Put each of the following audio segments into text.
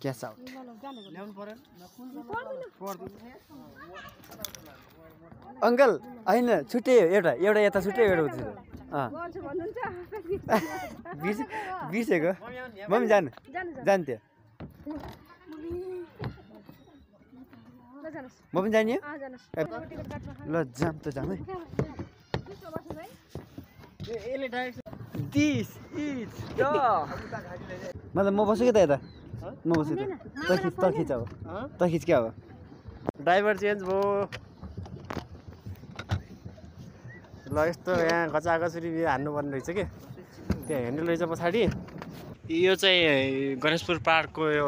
Cash out uncle होइन छुट्टै एउटा यता छुट्टै एउटा उति बिर्सेको मम्मी जानु जान्थ्यो म पनि जाने ल जाम त जाम है मतलब म बस्छु कि त यता म बस्छु त खिच अब त खिच क्या अब ड्राइभर चेन्ज भयो ल यस्तो यहाँ खचाखचुरी हान्नुपर्ने रहेछ कि त्यहाँ ह्यान्डल रहेछ पछाडि यो चाहिँ गणेशपुर पार्कको यो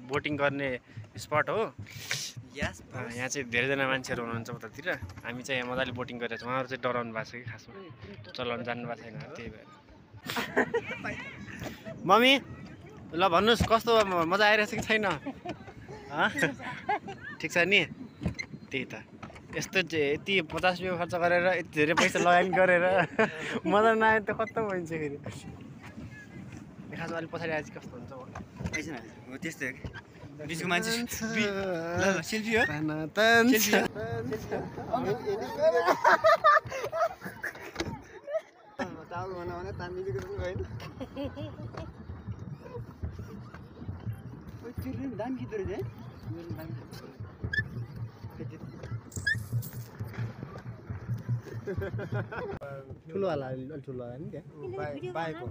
बोटिङ गर्ने स्पट हो यहाँ चाहिँ धेरैजना मान्छेहरू हुनुहुन्छ उतातिर हामी चाहिँ यहाँ मजाले बोटिङ गरेर छौँ उहाँहरू चाहिँ डराउनु भएको छ कि खासमा चलाउनु जान्नु भएको छैन त्यही भएर मम्मी ल भन्नुहोस् कस्तो मजा आइरहेछ कि छैन ठिक छ नि त्यही त यस्तो यति 50 रुपियाँ खर्च गरेर यति धेरै पैसा लगानी गरेर मजा नआयो त खत्तम हुन्छ फेरि खासमा अलिक पछाडि आएपछि कस्तो हुन्छ हो त्यस्तै बिचको मान्छे सेल्फी हो दाम खिच्दो रहेछ ठुलोवाला ठुलोवाला नि त्यहाँ पाएको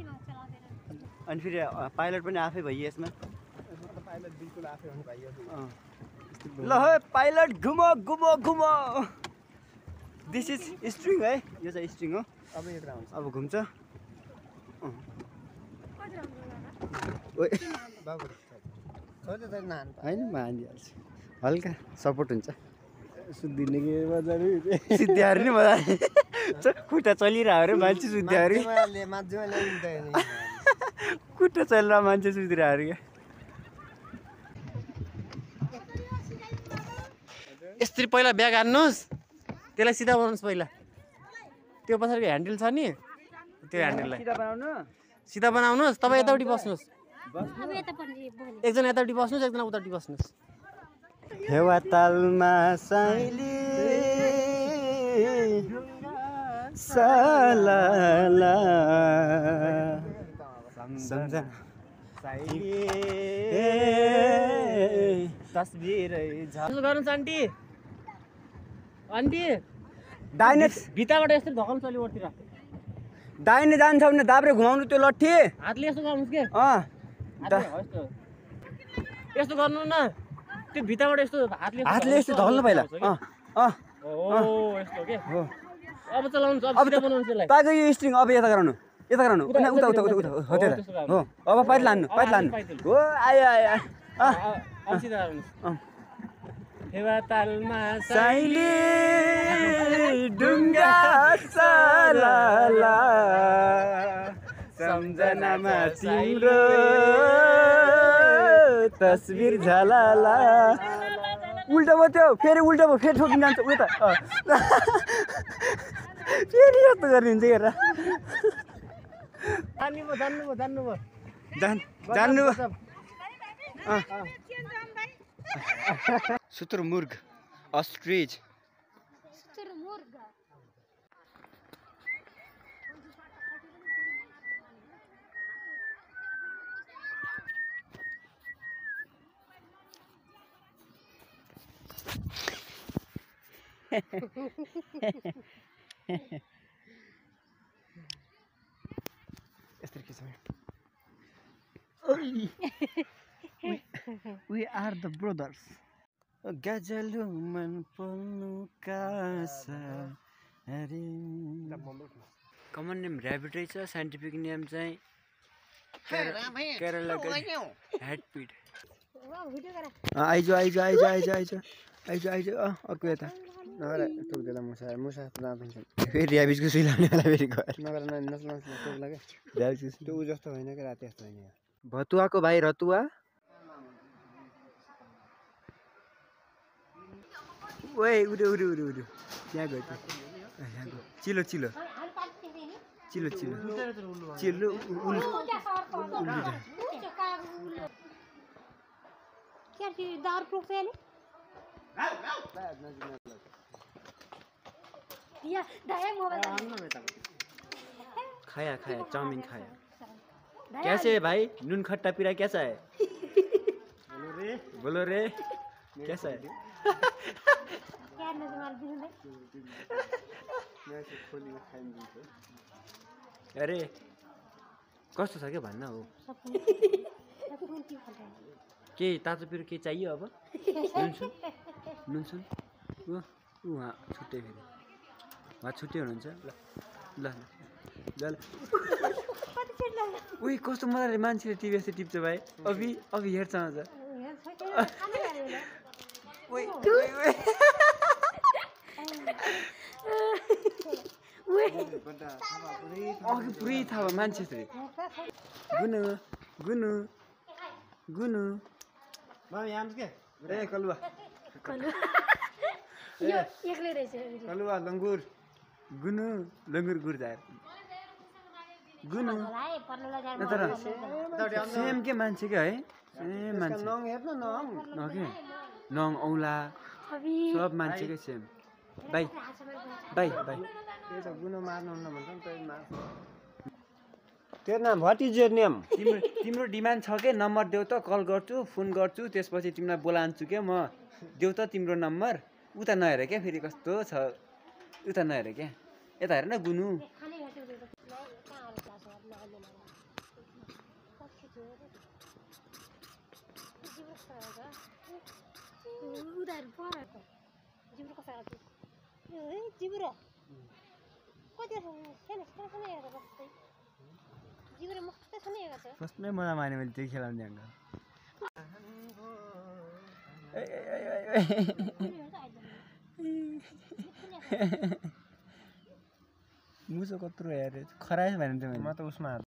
अनि फेरि पाइलट पनि आफै भइयो यसमा पाइलट बिल्कुल आफै हुनु भइयो ल है पाइलट घुमो घुमो घुमो दिस इज स्ट्रिङ है यो चाहिँ स्ट्रिङ हो अब यो अब घुम्छ होइन म हानिहाल्छु हल्का सपोर्ट हुन्छ सुत्दिने कि मजाले सिद्ध्याहरू नि मजाले खुट्टा चलिरहेको अरे मान्छे सुत्ध्याहरू खुट्टा चलिरहेको मान्छे सुतिरहेको अरे क्या यसरी पहिला ब्याग हान्नुहोस् त्यसलाई सिधा बनाउनुहोस् पहिला त्यो पछाडिको ह्यान्डल छ नि त्यो ह्यान्डललाई सिधा बनाउनुहोस् तपाईँ यतापट्टि बस्नुहोस् एकजना यतापट्टि बस्नुहोस् एकजना उतापट्टि बस्नुहोस् हेवा तालमा साइली सालाला सम्झना साइली तस्बिरै झल्लो गर्नुहोस् आन्टी आन्टी दाहिने भित्ताबाट यस्तो धकल चल्यो ओरतिर दाहिने जान्छ भने दाब्रे घुमाउनु त्यो लट्ठी हातले यस्तो गर्नुहोस् के यस्तो गर्नु न त्यो भित्ताबाट यस्तो हातले यस्तो धल्नु पहिला यस्तो के अब चलाउनु अब सिधा बनाउनु त्यसलाई ताको यो स्ट्रिङ अब यता गराउनु उता उता उता उता हो त्यो हो अब पाइट लान्नु हो आयो आयो अब सिधा गर्नुहोस् हेवा तालमा साइली ढुङ्गा सालाला सम्झनामा तिम्रो तस्बिर झलाला उल्टा भयो त्यो फेरि उल्टा भयो फेरि ठोकिन जान्छ उता फेरि यस्तो गरिदिन्छ हेर जान्नुभयो शुतुरमुर्ग ostrich We are the brothers. Gajalu man ponu kasa. Common name rabbit रहेछ scientific name चाहिँ केरला हेडपिड आइजो अर्को यता टोक्दैन मुसा फेरि ऱ्याबिजको सुई लाउने बेला फेरि गएर नगर ऱ्याबिजको त्यो ऊ जस्तो होइन कि राति जस्तो होइन भतुवाको भाइ रतुवा ओए उडे त्यहाँ गयो चिलो क्या दारू प्रोक से या दाया मोबाइल खाया खाया चाउमिन खाया कैसे है भाई नून खट्टा पीरा कैसा है बोलो रे कैसा है क्या नजर दिनु अरे कस्तो छ के भन्न हो के तातो पिरो के चाहियो अब नुनसुन उहाँ छुट्टै फेरि उहाँ छुट्टै हुनुहुन्छ ल ल ल उही कस्तो मजाले मान्छेले टिभी यस्तो टिप्छ भाइ अभि हेर्छ अझ अघि पुरै थाहा भयो मान्छे गुनु गुनु गुनु ए कलुवा एक्लै रहेछ कलुवा लङ्गुर गुनु लङ्गुर गुर्जाएर गुनु तर सेम के मान्छे क्या है सेम मान्छे के नङ औला सब मान्छेकै सेम बाई बाई बाई गुनो मार्नुहुन्न भन्छ नि तेरो नाम व्हाट इज योर नेम तिम्रो डिमान्ड छ के नम्बर देऊ त कल गर्छु फोन गर्छु त्यसपछि तिमीलाई बोलान्छु क्या म देऊ त तिम्रो नम्बर उता नहेर क्या फेरि कस्तो छ उता नहेर क्या यता हेर न गुनु फर्स्टमै मजा माने मैले त्यो खेलाउने ढङ्ग मुसो कत्रो हेरे खराएछ भने त म त उसमा